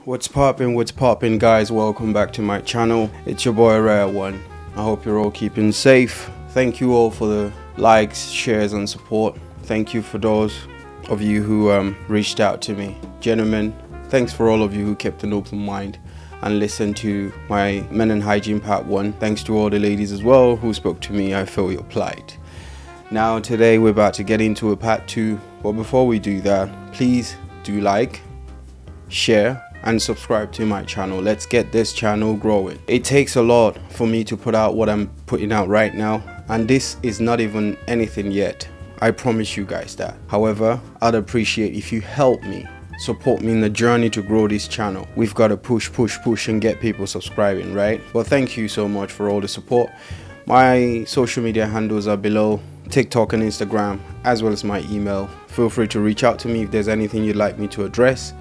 What's poppin' guys? Welcome back to my channel. It's your boy Rare One. I hope you're all keeping safe. Thank you all for the likes, shares and support. Thank you for those of you who reached out to me. Gentlemen, thanks for all of you who kept an open mind and listened to my Men and Hygiene part 1. Thanks to all the ladies as well who spoke to me. I feel your plight. Now today we're about to get into a part 2, but before we do that, please do like, share and subscribe to my channel. Let's get this channel growing. It takes a lot for me to put out what I'm putting out right now, and this is not even anything yet. I promise you guys that. However, I'd appreciate if you help me, support me in the journey to grow this channel. We've got to push and get people subscribing, right? Well, thank you so much for all the support. My social media handles are below: TikTok and Instagram, as well as my email. Feel free to reach out to me if there's anything you'd like me to address.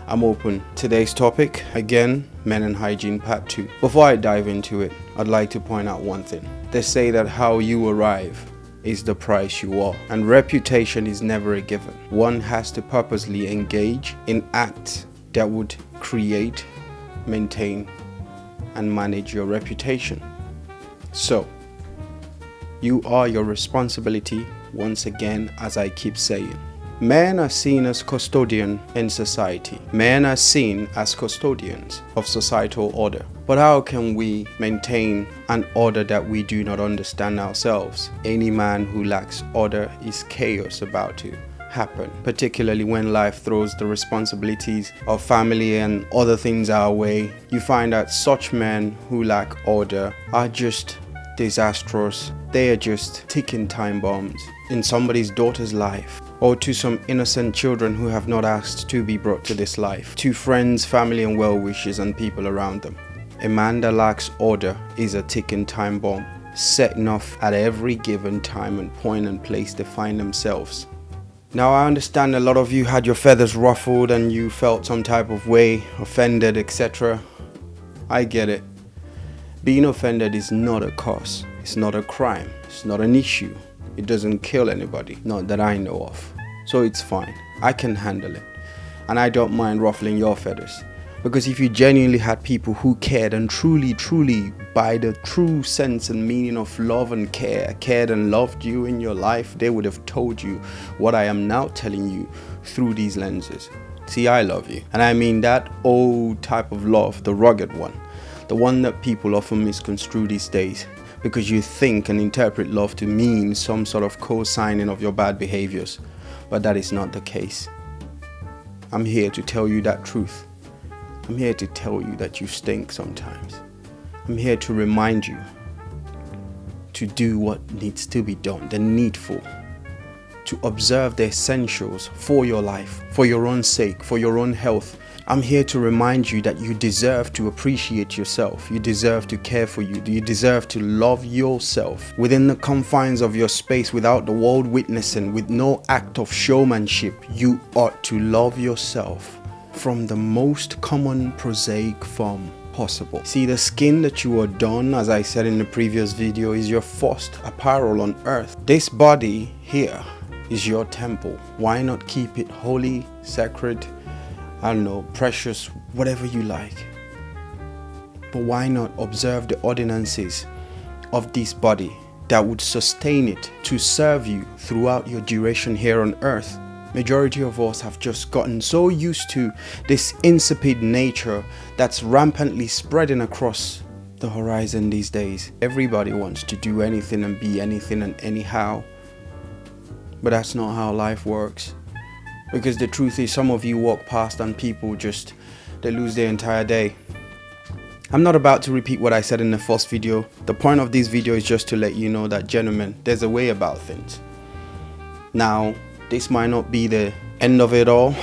I'm open. Today's topic, again, Men and Hygiene part 2. Before I dive into it, I'd like to point out one thing. They say that how you arrive is the price you are, and reputation is never a given. One has to purposely engage in acts that would create, maintain, and manage your reputation. So, you are your responsibility once again, as I keep saying. Men are seen as custodian in society. Men are seen as custodians of societal order. But how can we maintain an order that we do not understand ourselves? Any man who lacks order is chaos about to happen, particularly when life throws the responsibilities of family and other things our way. You find that such men who lack order are just disastrous. They are just ticking time bombs in somebody's daughter's life, or to some innocent children who have not asked to be brought to this life, to friends, family and well-wishers and people around them. A man that lacks order is a ticking time bomb, setting off at every given time and point and place they find themselves. Now, I understand a lot of you had your feathers ruffled and you felt some type of way, offended, etc. I get it. Being offended is not a cause, it's not a crime, it's not an issue. It doesn't kill anybody, not that I know of. So it's fine, I can handle it. And I don't mind ruffling your feathers. Because if you genuinely had people who cared and truly, by the true sense and meaning of love and cared and loved you in your life, they would have told you what I am now telling you through these lenses. See, I love you. And I mean that old type of love, the rugged one. The one that people often misconstrue these days, because you think and interpret love to mean some sort of co-signing of your bad behaviors. But that is not the case. I'm here to tell you that truth. I'm here to tell you that you stink sometimes. I'm here to remind you to do what needs to be done, the needful. To observe the essentials for your life, for your own sake, for your own health. I'm here to remind you that you deserve to appreciate yourself. You deserve to care for you. You deserve to love yourself within the confines of your space, without the world witnessing, with no act of showmanship. You ought to love yourself from the most common prosaic form possible. See, the skin that you are done, as I said in the previous video, is your first apparel on earth. This body here is your temple. Why not keep it holy, sacred, I don't know, precious, whatever you like? But why not observe the ordinances of this body that would sustain it to serve you throughout your duration here on earth? Majority of us have just gotten so used to this insipid nature that's rampantly spreading across the horizon these days. Everybody wants to do anything and be anything and anyhow. But that's not how life works. Because the truth is, some of you walk past and people just, they lose their entire day. I'm not about to repeat what I said in the first video. The point of this video is just to let you know that, gentlemen, there's a way about things. Now, this might not be the end of it all,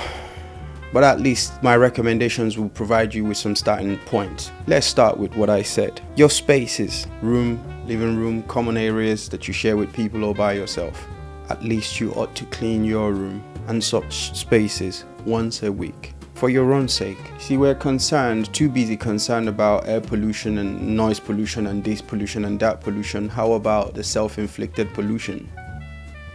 but at least my recommendations will provide you with some starting points. Let's start with what I said. Your spaces, room, living room, common areas that you share with people or by yourself. At least you ought to clean your room and such spaces once a week, for your own sake. See, we're too busy concerned about air pollution and noise pollution and this pollution and that pollution. How about the self-inflicted pollution?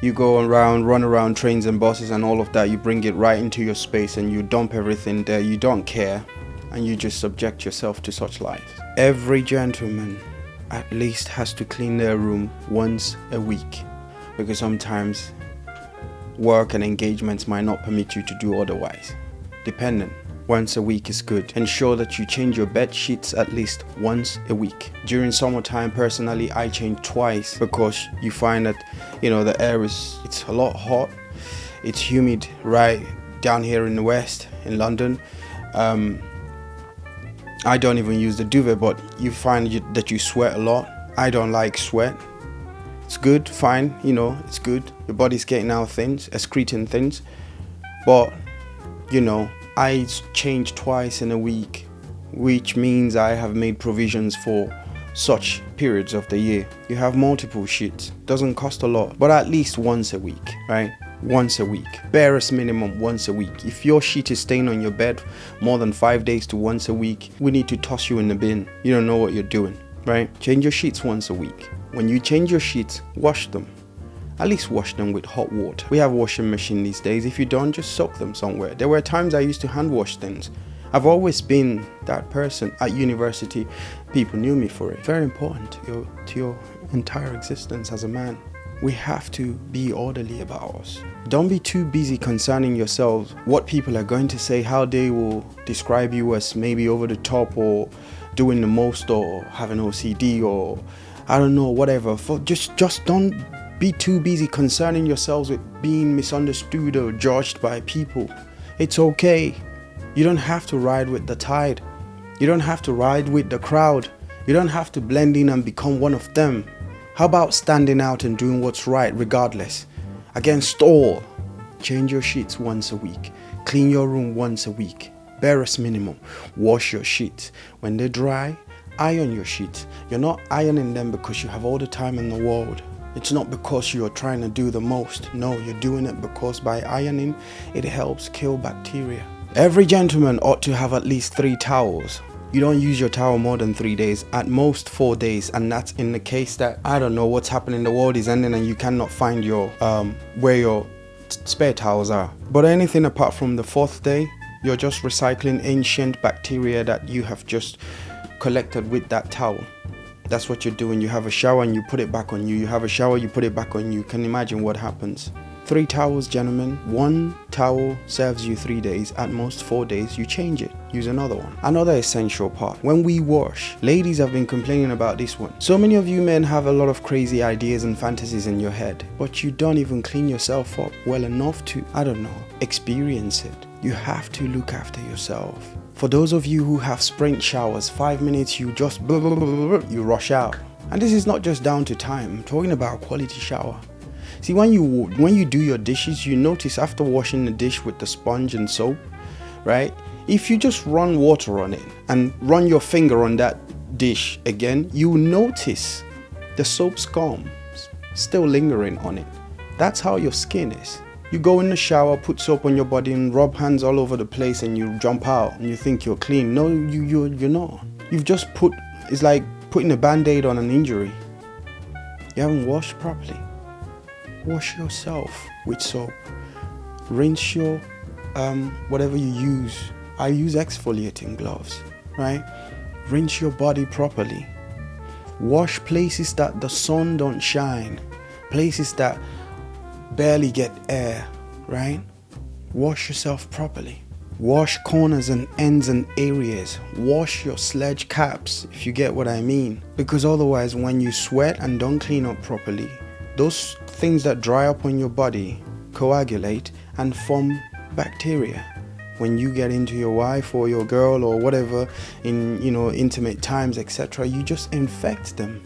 You go around, run around trains and buses and all of that, you bring it right into your space and you dump everything there, you don't care. and you just subject yourself to such lies. Every gentleman at least has to clean their room once a week, because sometimes work and engagements might not permit you to do otherwise. Dependent. Once a week is good. Ensure that you change your bed sheets at least once a week. During summertime, personally, I change twice, because you find that, the air it's a lot hot. It's humid right down here in the west, in London. I don't even use the duvet, but you find that you sweat a lot. I don't like sweat. It's good, fine, it's good. Your body's getting out things, excreting things. But, I change twice in a week, which means I have made provisions for such periods of the year. You have multiple sheets, doesn't cost a lot, but at least once a week, right? Once a week, barest minimum once a week. If your sheet is staying on your bed more than 5 days to once a week, we need to toss you in the bin. You don't know what you're doing, right? Change your sheets once a week. When you change your sheets, wash them. At least wash them with hot water. We have a washing machine these days. If you don't, just soak them somewhere. There were times I used to hand wash things. I've always been that person. At university, people knew me for it. Very important to your entire existence as a man. We have to be orderly about us. Don't be too busy concerning yourselves what people are going to say, how they will describe you as maybe over the top or doing the most or having OCD or I don't know, whatever. Just don't be too busy concerning yourselves with being misunderstood or judged by people. It's okay. You don't have to ride with the tide. You don't have to ride with the crowd. You don't have to blend in and become one of them. How about standing out and doing what's right regardless? Against all. Change your sheets once a week. Clean your room once a week. Barest minimum. Wash your sheets. When they're dry, iron your sheets. You're not ironing them because you have all the time in the world. It's not because you're trying to do the most. No, you're doing it because by ironing, it helps kill bacteria. Every gentleman ought to have at least 3 towels. You don't use your towel more than 3 days, at most 4 days, and that's in the case that, I don't know, what's happening, the world is ending and you cannot find your where your spare towels are. But anything apart from the 4th day, you're just recycling ancient bacteria that you have just collected with that towel. That's what you're doing. You have a shower and you put it back on you. You have a shower, you put it back on you. Can you imagine what happens? 3 towels, gentlemen. 1 towel serves you 3 days. At most 4 days, you change it. Use another one. Another essential part. When we wash, ladies have been complaining about this one. So many of you men have a lot of crazy ideas and fantasies in your head, but you don't even clean yourself up well enough to, I don't know, experience it. You have to look after yourself. For those of you who have sprint showers, 5 minutes, you just you rush out. And this is not just down to time. I'm talking about quality shower. See, when you do your dishes, you notice after washing the dish with the sponge and soap, right? If you just run water on it and run your finger on that dish again, you notice the soap scum still lingering on it. That's how your skin is. You go in the shower, put soap on your body and rub hands all over the place and you jump out and you think you're clean. No, you're not. You've just it's like putting a band-aid on an injury. You haven't washed properly. Wash yourself with soap. Rinse your whatever you use. I use exfoliating gloves, right? Rinse your body properly. Wash places that the sun don't shine. Places that barely get air, right? Wash yourself properly. Wash corners and ends and areas. Wash your sledge caps, if you get what I mean. Because otherwise, when you sweat and don't clean up properly, those things that dry up on your body coagulate and form bacteria. When you get into your wife or your girl or whatever in, intimate times, etc., you just infect them.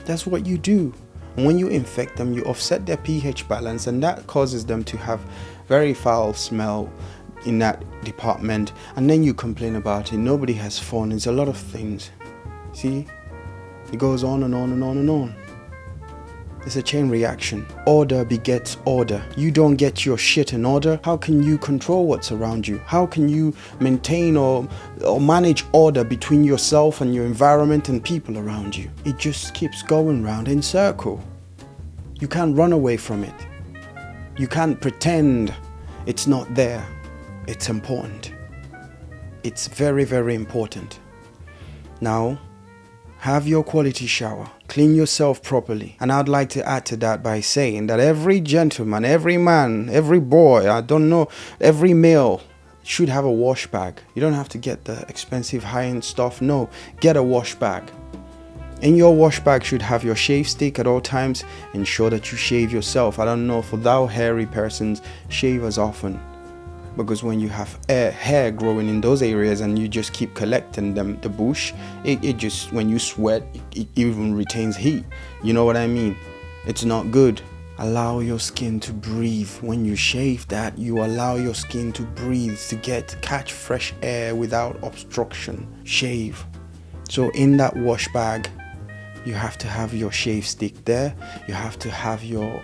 That's what you do. And when you infect them, you offset their pH balance, and that causes them to have very foul smell in that department. And then you complain about it. Nobody has fun. It's a lot of things. See? It goes on and on and on and on. It's a chain reaction. Order begets order. You don't get your shit in order, how can you control what's around you? How can you maintain or manage order between yourself and your environment and people around you? It just keeps going round in circle. You can't run away from it. You can't pretend it's not there. It's important. It's very, very important. Now, have your quality shower. Clean yourself properly. And I'd like to add to that by saying that every gentleman, every man, every boy, I don't know, every male should have a wash bag. You don't have to get the expensive high-end stuff. No, get a wash bag. In your wash bag should have your shave stick at all times. Ensure that you shave yourself. I don't know, for thou hairy persons, shave as often. Because when you have hair growing in those areas and you just keep collecting them, the bush, it just, when you sweat, it even retains heat. You know what I mean? It's not good. Allow your skin to breathe. When you shave that, you allow your skin to breathe, to catch fresh air without obstruction. Shave. So in that wash bag, you have to have your shave stick there. You have to have your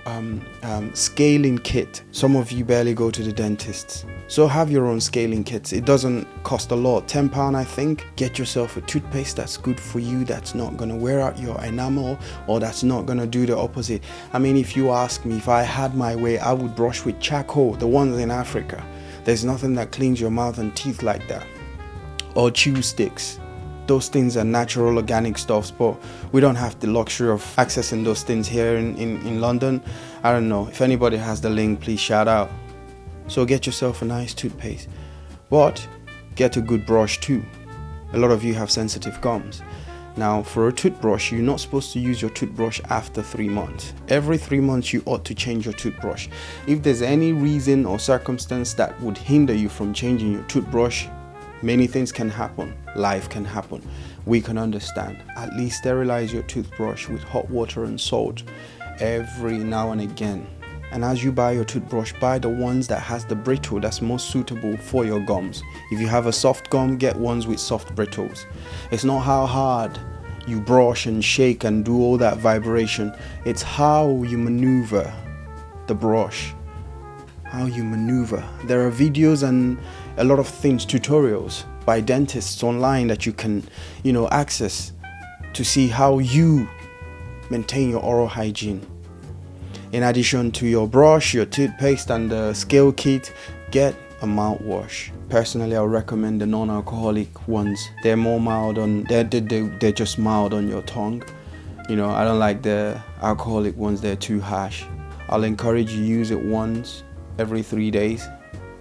scaling kit. Some of you barely go to the dentist, so have your own scaling kits. It doesn't cost a lot, £10 I think. Get yourself a toothpaste that's good for you, that's not gonna wear out your enamel, or that's not gonna do the opposite. I mean, if you ask me, if I had my way, I would brush with charcoal, the ones in Africa. There's nothing that cleans your mouth and teeth like that. Or chew sticks. Those things are natural organic stuffs, but we don't have the luxury of accessing those things here in London. I don't know, if anybody has the link, please shout out. So get yourself a nice toothpaste, but get a good brush too. A lot of you have sensitive gums. Now, for a toothbrush, you're not supposed to use your toothbrush after 3 months. Every 3 months you ought to change your toothbrush. If there's any reason or circumstance that would hinder you from changing your toothbrush, many things can happen. Life can happen. We can understand. At least sterilize your toothbrush with hot water and salt every now and again. And as you buy your toothbrush, buy the ones that has the brittle that's most suitable for your gums. If you have a soft gum, get ones with soft brittles. It's not how hard you brush and shake and do all that vibration. It's how you maneuver the brush. How you maneuver. There are videos and a lot of things, tutorials by dentists online that you can, access to see how you maintain your oral hygiene. In addition to your brush, your toothpaste and the scale kit, get a mouthwash. Personally, I would recommend the non-alcoholic ones. They're more mild they're just mild on your tongue. I don't like the alcoholic ones, they're too harsh. I'll encourage you to use it once every 3 days,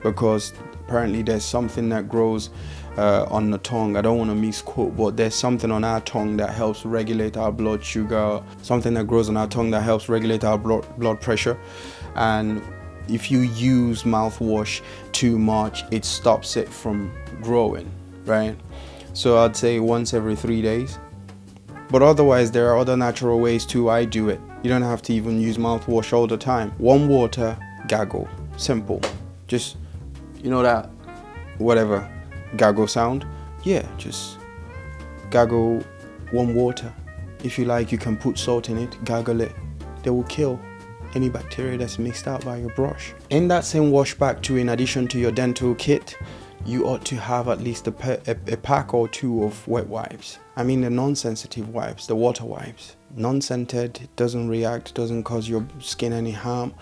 because apparently there's something that grows on the tongue. I don't want to misquote, but there's something on our tongue that helps regulate our blood sugar, something that grows on our tongue that helps regulate our blood pressure. And if you use mouthwash too much, it stops it from growing, right? So I'd say once every 3 days. But otherwise, there are other natural ways too. I do it. You don't have to even use mouthwash all the time. Warm water, gargle. Simple. Just, that whatever gargle sound, just gargle warm water. If you like, you can put salt in it, gargle it. They will kill any bacteria that's mixed out by your brush. In that same wash bag too, in addition to your dental kit, you ought to have at least a pack or two of wet wipes. I mean the non-sensitive wipes, the water wipes. Non-scented, it doesn't react, doesn't cause your skin any harm.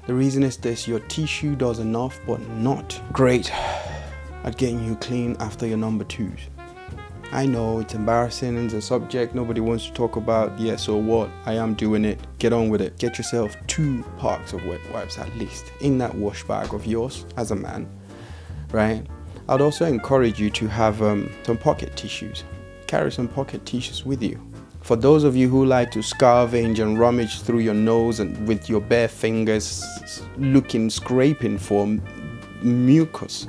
The reason is this: your tissue does enough, but not great at getting you clean after your number twos. I know it's embarrassing, it's a subject nobody wants to talk about. Yeah, so what? I am doing it. Get on with it. Get yourself 2 packs of wet wipes at least in that wash bag of yours as a man, right? I'd also encourage you to have some pocket tissues. Carry some pocket tissues with you. For those of you who like to scavenge and rummage through your nose and with your bare fingers scraping for mucus,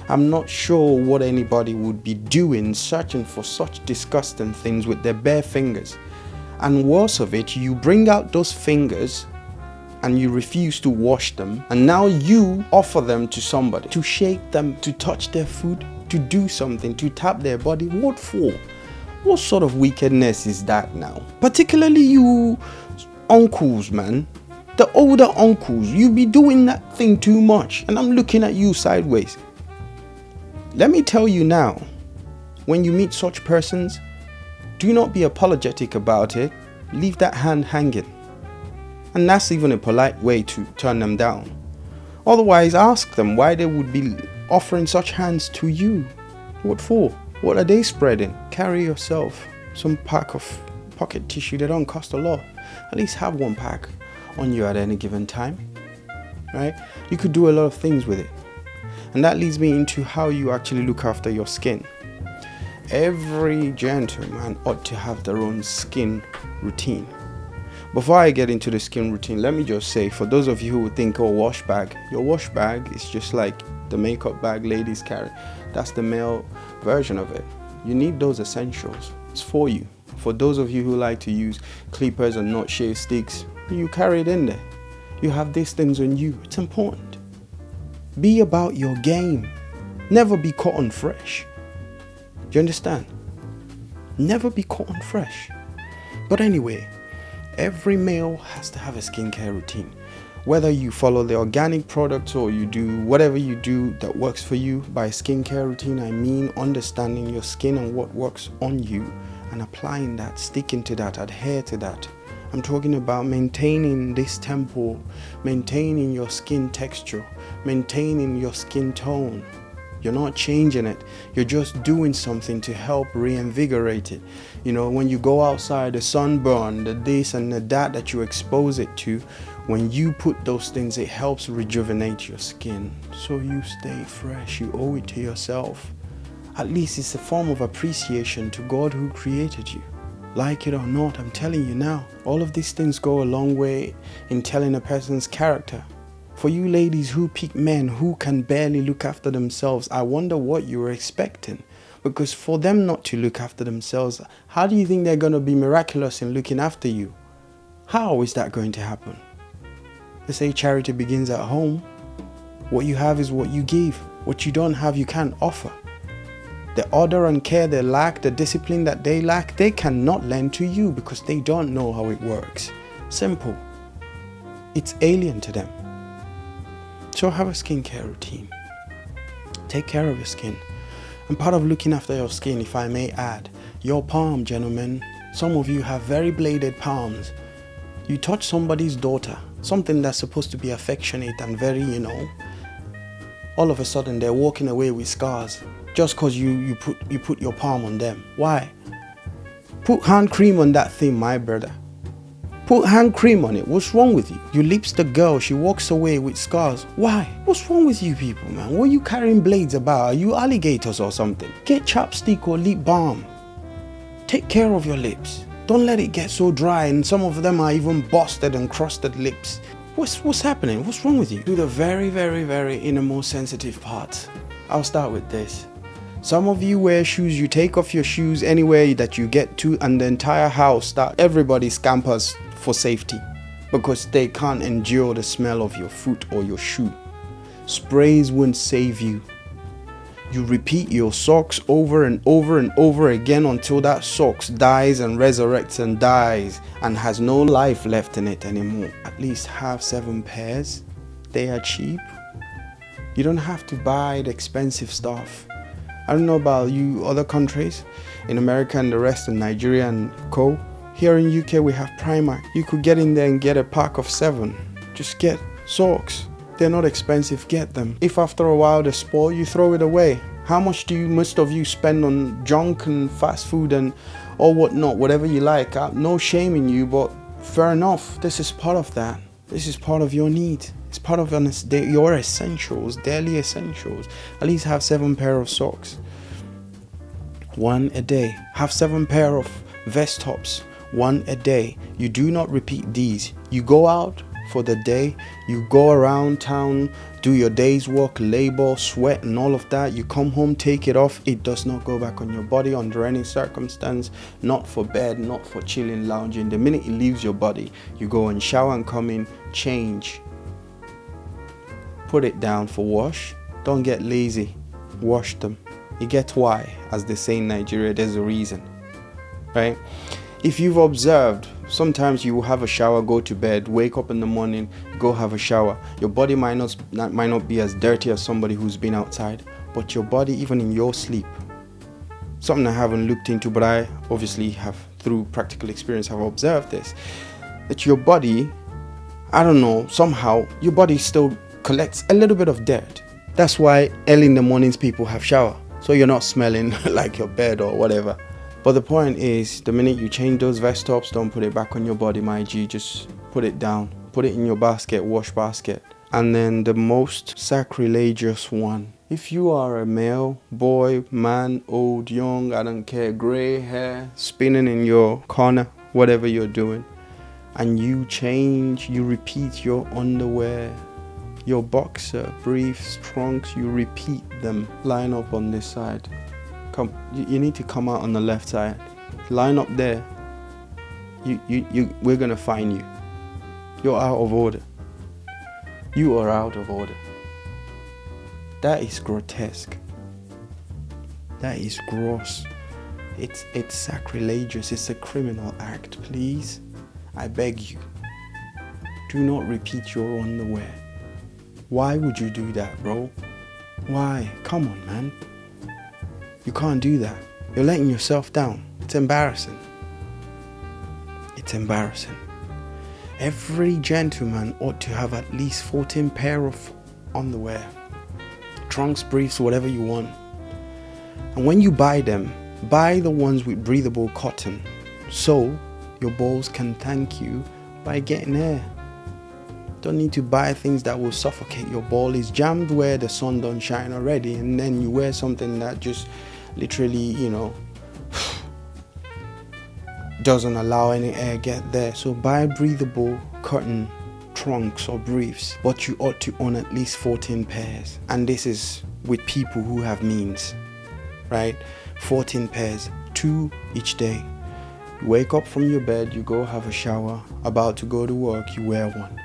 I'm not sure what anybody would be doing searching for such disgusting things with their bare fingers. And worse of it, you bring out those fingers and you refuse to wash them, and now you offer them to somebody to shake them, to touch their food, to do something, to tap their body. What for? What sort of wickedness is that now? Particularly you uncles, man. The older uncles, you be doing that thing too much, and I'm looking at you sideways. Let me tell you now, when you meet such persons, do not be apologetic about it. Leave that hand hanging. And that's even a polite way to turn them down. Otherwise, ask them why they would be offering such hands to you. What for? What are they spreading? Carry yourself some pack of pocket tissue. They don't cost a lot. At least have one pack on you at any given time, right? You could do a lot of things with it. And that leads me into how you actually look after your skin. Every gentleman ought to have their own skin routine. Before I get into the skin routine, let me just say, for those of you who think, oh, wash bag, your wash bag is just like the makeup bag ladies carry. That's the male version of it. You need those essentials. It's for you. For those of you who like to use clippers and not shave sticks, you carry it in there. You have these things on you. It's important. Be about your game. Never be cotton fresh. Do you understand? Never be cotton fresh. But anyway, every male has to have a skincare routine. Whether you follow the organic products or you do whatever you do that works for you. By skincare routine, I mean understanding your skin and what works on you and applying that, sticking to that, adhere to that. I'm talking about maintaining this tempo, maintaining your skin texture, maintaining your skin tone. You're not changing it. You're just doing something to help reinvigorate it. You know, when you go outside, the sunburn, the this and the that you expose it to, when you put those things, it helps rejuvenate your skin. So you stay fresh. You owe it to yourself. At least it's a form of appreciation to God who created you. Like it or not, I'm telling you now, all of these things go a long way in telling a person's character. For you ladies who pick men who can barely look after themselves, I wonder what you were expecting. Because for them not to look after themselves, how do you think they're going to be miraculous in looking after you? How is that going to happen? They say charity begins at home. What you have is what you give. What you don't have, you can't offer. The order and care they lack, the discipline that they lack, they cannot lend to you because they don't know how it works. Simple. It's alien to them. So have a skincare routine. Take care of your skin. And part of looking after your skin, if I may add, your palm, gentlemen. Some of you have very bladed palms. You touch somebody's daughter, something that's supposed to be affectionate and very, all of a sudden they're walking away with scars just because you put your palm on them. Why? Put hand cream on that thing, my brother. Put hand cream on it. What's wrong with you? Your lipstick girl, she walks away with scars. Why? What's wrong with you people, man? What are you carrying blades about? Are you alligators or something? Get chapstick or lip balm. Take care of your lips. Don't let it get so dry, and some of them are even busted and crusted lips. What's happening? What's wrong with you? Do the very, very, very innermost sensitive parts. I'll start with this. Some of you wear shoes, you take off your shoes anywhere that you get to, and the entire house, everybody scampers for safety because they can't endure the smell of your foot or your shoe. Sprays won't save you. You repeat your socks over and over and over again until that socks dies and resurrects and dies and has no life left in it anymore. At least have 7 pairs. They are cheap. You don't have to buy the expensive stuff. I don't know about you other countries, in America and the rest of Nigeria and co. Here in UK we have Primark. You could get in there and get a pack of 7. Just get socks. They're not expensive, get them. If after a while they spoil, you throw it away. How much do most of you spend on junk and fast food and or whatnot, whatever you like? No shame in you, but fair enough. This is part of that. This is part of your need. It's part of your essentials, daily essentials. At least have 7 pair of socks. 1 a day. Have 7 pair of vest tops. 1 a day. You do not repeat these. You go out for the day, you go around town, do your day's work, labor, sweat and all of that. You come home, take it off. It does not go back on your body under any circumstance. Not for bed, not for chilling, lounging. The minute it leaves your body, you go and shower and come in, change, put it down for wash. Don't get lazy. Wash them. You get why, as they say in Nigeria, there's a reason, right? If you've observed, sometimes you will have a shower, go to bed, wake up in the morning, go have a shower. Your body might not be as dirty as somebody who's been outside, but your body, even in your sleep, something I haven't looked into, but I obviously have, through practical experience, have observed this, that your body, I don't know, somehow your body still collects a little bit of dirt. That's why early in the mornings people have shower. so you're not smelling like your bed or whatever. But the point is, the minute you change those vest tops, don't put it back on your body, my G. Just put it down, put it in your basket, wash basket. And then the most sacrilegious one, if you are a male, boy, man, old, young, I don't care, gray hair spinning in your corner, whatever you're doing, and you repeat your underwear, your boxer, briefs, trunks, you repeat them, line up on this side. You need to come out on the left side, line up there. We're gonna fine you. You're out of order. You are out of order. That is grotesque. That is gross. It's sacrilegious. It's a criminal act. Please, I beg you, do not repeat your underwear. Why would you do that, bro? Why? Come on, man. You can't do that. You're letting yourself down. It's embarrassing. It's embarrassing. Every gentleman ought to have at least 14 pair of underwear. Trunks, briefs, whatever you want. And when you buy them, buy the ones with breathable cotton, so your balls can thank you by getting air. Don't need to buy things that will suffocate. Your ball is jammed where the sun don't shine already, and then you wear something that just literally, doesn't allow any air get there. So buy breathable cotton trunks or briefs, but you ought to own at least 14 pairs. And this is with people who have means, right? 14 pairs, 2 each day. You wake up from your bed, you go have a shower, about to go to work, you wear one.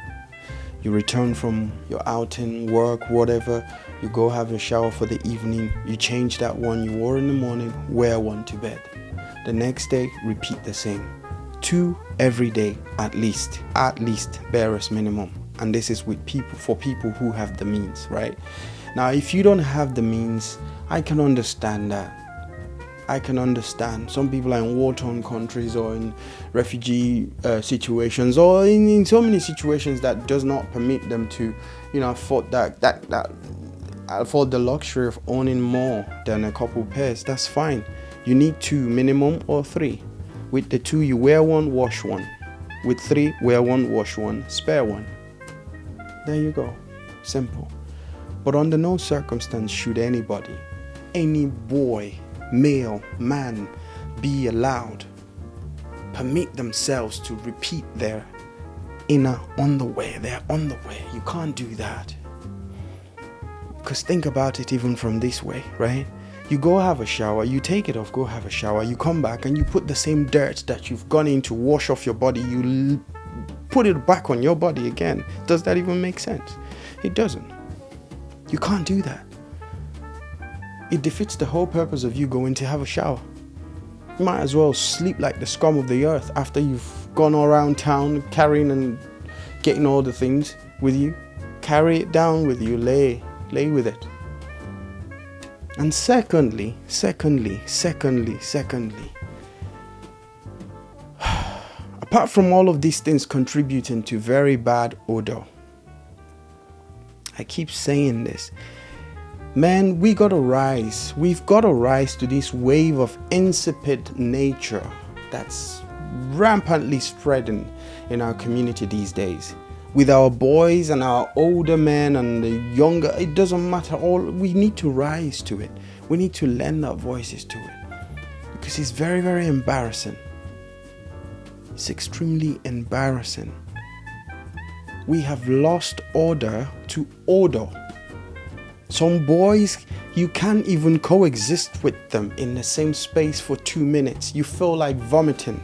You return from your outing, work, whatever, you go have a shower for the evening, you change that one you wore in the morning, wear one to bed. The next day, repeat the same. 2 every day, at least, barest minimum. And this is for people who have the means, right? Now, if you don't have the means, I can understand that. I can understand. Some people are in war-torn countries or in refugee situations, or in so many situations that does not permit them to, afford afford the luxury of owning more than a couple pairs. That's fine. You need 2 minimum or 3. With the 2, you wear one, wash one. With 3, wear one, wash one, spare one. There you go. Simple. But under no circumstance should anybody, any boy, male, man, be allowed, permit themselves to repeat their inner underwear, their underwear. You can't do that. Because think about it even from this way, right? You go have a shower, you take it off, go have a shower, you come back and you put the same dirt that you've gone in to wash off your body, you put it back on your body again. Does that even make sense? It doesn't. You can't do that. It defeats the whole purpose of you going to have a shower. You might as well sleep like the scum of the earth after you've gone around town carrying and getting all the things with you. Carry it down with you, lay with it. And secondly, apart from all of these things contributing to very bad odor, I keep saying this, man, we've got to rise to this wave of insipid nature that's rampantly spreading in our community these days. With our boys and our older men and the younger, it doesn't matter. We need to rise to it. We need to lend our voices to it, because it's very, very embarrassing. It's extremely embarrassing. We have lost order to odor. Some boys, you can't even coexist with them in the same space for 2 minutes. You feel like vomiting.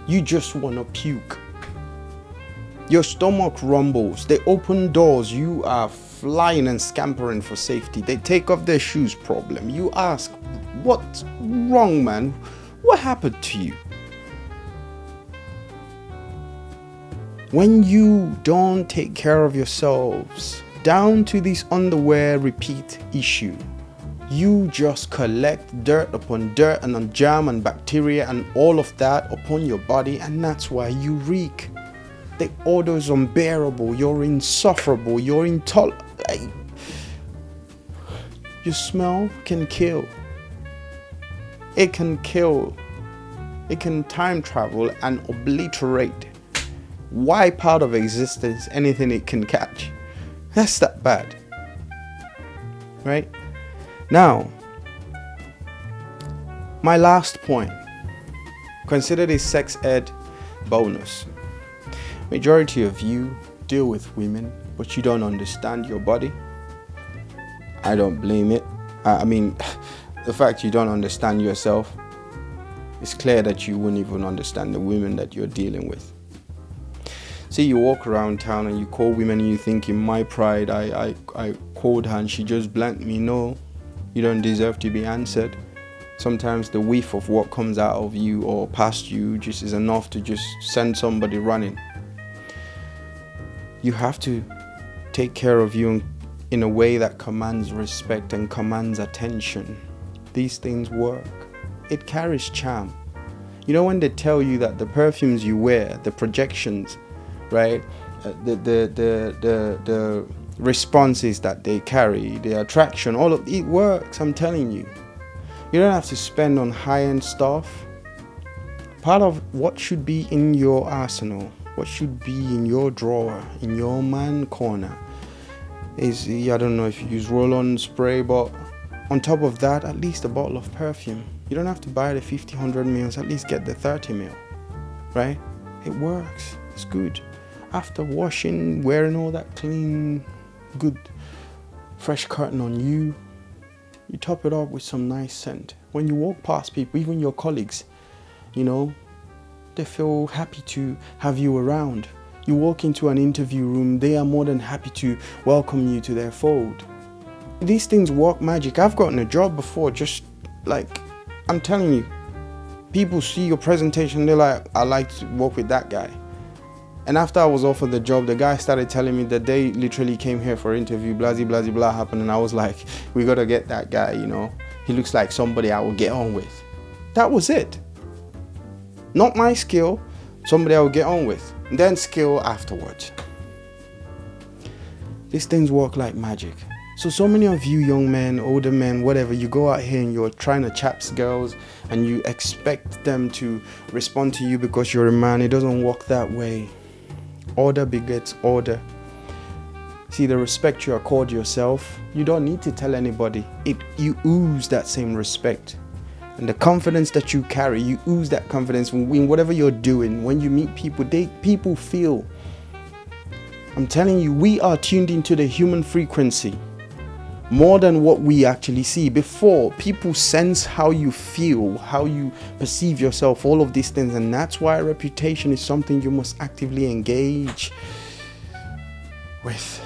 You just want to puke. Your stomach rumbles. They open doors. You are flying and scampering for safety. They take off their shoes. Problem. You ask, what's wrong, man? What happened to you? When you don't take care of yourselves, down to this underwear repeat issue, you just collect dirt upon dirt and germ and bacteria and all of that upon your body, and that's why you reek. The odor is unbearable. You're insufferable. You're intolerant. Your smell can kill. It can kill. It can time travel and obliterate, wipe out of existence anything it can catch. That's that bad. Right? Now, my last point. Consider this sex ed bonus. Majority of you deal with women, but you don't understand your body. I don't blame it. I mean, the fact you don't understand yourself, it's clear that you wouldn't even understand the women that you're dealing with. See, you walk around town and you call women and you think, in my pride, I called her and she just blanked me. No, you don't deserve to be answered. Sometimes the whiff of what comes out of you or past you just is enough to just send somebody running. You have to take care of you in a way that commands respect and commands attention. These things work. It carries charm. You know, when they tell you that the perfumes you wear, the projections, right, the responses that they carry, the attraction, all of it works. I'm telling you. You don't have to spend on high-end stuff. Part of what should be in your arsenal, what should be in your drawer, in your man corner, is, I don't know if you use roll-on spray, but on top of that, at least a bottle of perfume. You don't have to buy the 50, 100 mils, at least get the 30 mil, right? It works, it's good. After washing, wearing all that clean, good, fresh curtain on you, you top it up with some nice scent. When you walk past people, even your colleagues, you know, they feel happy to have you around. You walk into an interview room, they are more than happy to welcome you to their fold. These things work magic. I've gotten a job before, just like, I'm telling you, people see your presentation, they're like, I like to work with that guy. And after I was offered the job, the guy started telling me that they literally came here for an interview, blah, blah, blah, blah happened. And I was like, we got to get that guy, you know. He looks like somebody I will get on with. That was it. Not my skill, somebody I will get on with. And then skill afterwards. These things work like magic. So many of you young men, older men, whatever, you go out here and you're trying to chaps girls and you expect them to respond to you because you're a man. It doesn't work that way. Order begets order. See, the respect you accord yourself, you don't need to tell anybody. You ooze that same respect. And the confidence that you carry, you ooze that confidence in whatever you're doing. When you meet people, people feel. I'm telling you, we are tuned into the human frequency more than what we actually see. Before, people sense how you feel, how you perceive yourself, all of these things. And that's why reputation is something you must actively engage with.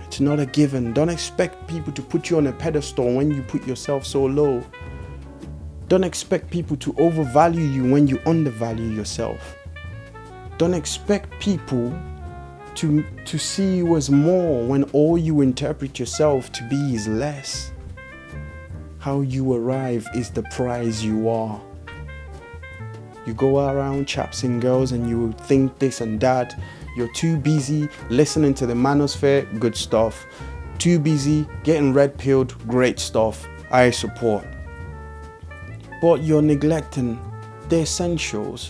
It's not a given. Don't expect people to put you on a pedestal when you put yourself so low. Don't expect people to overvalue you when you undervalue yourself. Don't expect people to see you as more when all you interpret yourself to be is less. How you arrive is the prize you are. You go around chaps and girls and you think this and that. You're too busy listening to the manosphere, good stuff. Too busy getting red-pilled, great stuff. I support. But you're neglecting the essentials.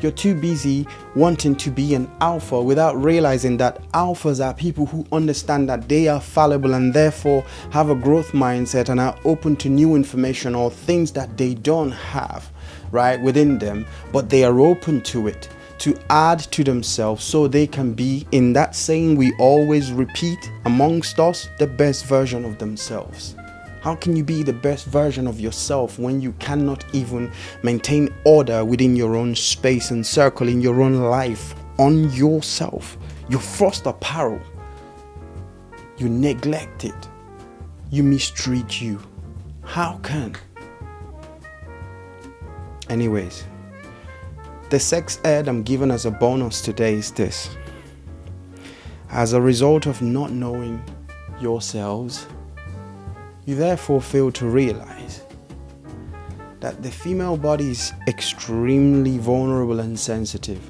You're too busy wanting to be an alpha without realizing that alphas are people who understand that they are fallible and therefore have a growth mindset and are open to new information or things that they don't have, right, within them, but they are open to it to add to themselves so they can be, in that saying we always repeat amongst us, the best version of themselves. How can you be the best version of yourself when you cannot even maintain order within your own space and circle in your own life on yourself? Your first apparel, you neglect it. You mistreat you. How can? Anyways, the sex ed I'm giving as a bonus today is this. As a result of not knowing yourselves, you therefore fail to realize that the female body is extremely vulnerable and sensitive.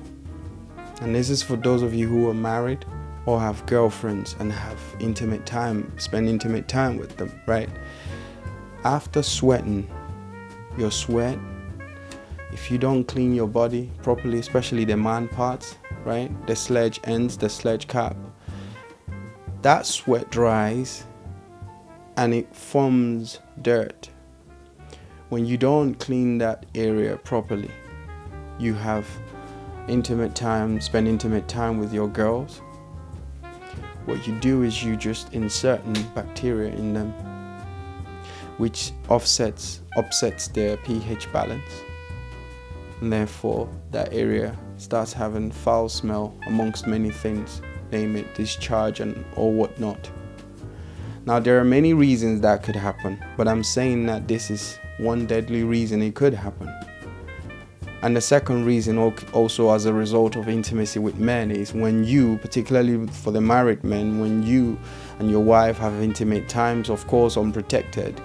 And this is for those of you who are married or have girlfriends and have intimate time, spend intimate time with them, right? After sweating, your sweat, if you don't clean your body properly, especially the man parts, right? The sledge ends, the sledge cap, that sweat dries and it forms dirt. When you don't clean that area properly, you have intimate time, spend intimate time with your girls. What you do is you just insert bacteria in them, which upsets their pH balance, and therefore that area starts having foul smell, amongst many things, name it, discharge and or whatnot. Now there are many reasons that could happen, but I'm saying that this is one deadly reason it could happen. And the second reason, also as a result of intimacy with men, is when you, particularly for the married men, when you and your wife have intimate times, of course unprotected,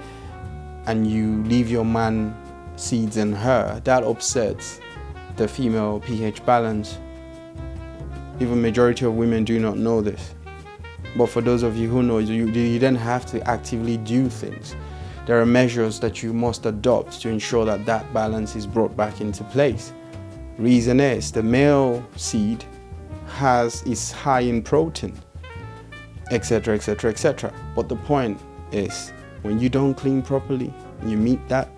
and you leave your man seeds in her, that upsets the female pH balance. Even majority of women do not know this. But for those of you who know, you then have to actively do things. There are measures that you must adopt to ensure that that balance is brought back into place. Reason is, the male seed is high in protein, etc., etc., etc. But the point is, when you don't clean properly, and you meet that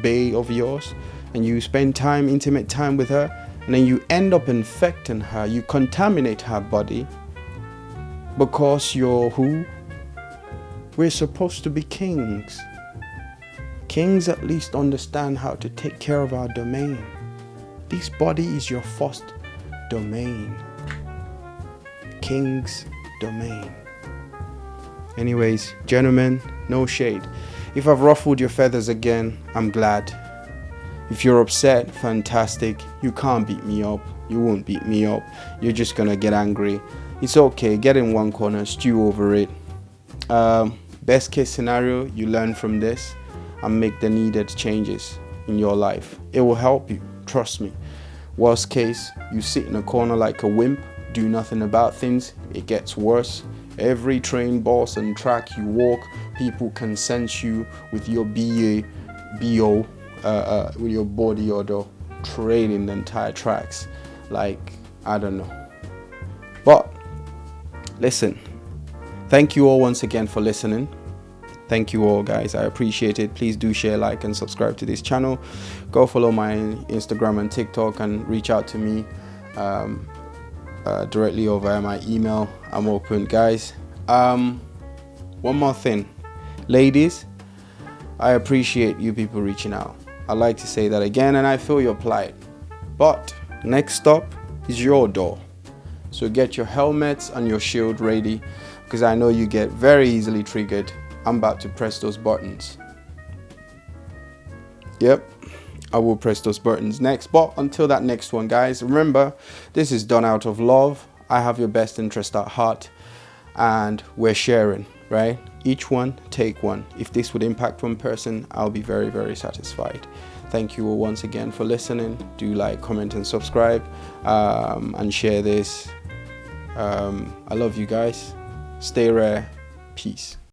bae of yours, and you spend intimate time with her, and then you end up infecting her, you contaminate her body, because you're who? We're supposed to be kings. Kings at least understand how to take care of our domain. This body is your first domain. King's domain. Anyways, gentlemen, no shade. If I've ruffled your feathers again, I'm glad. If you're upset, fantastic. You can't beat me up. You won't beat me up. You're just gonna get angry. It's okay. Get in one corner, stew over it. Best case scenario, you learn from this and make the needed changes in your life. It will help you, trust me. Worst case, you sit in a corner like a wimp, do nothing about things. It gets worse. Every train, bus and track you walk, people can sense you with your BO, with your body odor trailing the entire tracks. Like, I don't know. But listen, thank you all once again for listening. Thank you all, guys. I appreciate it. Please do share, like, and subscribe to this channel. Go follow my Instagram and TikTok and reach out to me directly or via my email. I'm open, guys. One more thing. Ladies, I appreciate you people reaching out. I like to say that again, and I feel your plight. But next stop is your door. So get your helmets and your shield ready, because I know you get very easily triggered. I'm about to press those buttons. Yep, I will press those buttons next. But until that next one, guys, remember, this is done out of love. I have your best interest at heart, and we're sharing, right? Each one, take one. If this would impact one person, I'll be very, very satisfied. Thank you all once again for listening. Do like, comment, and subscribe, and share this. I love you guys. Stay rare. Peace.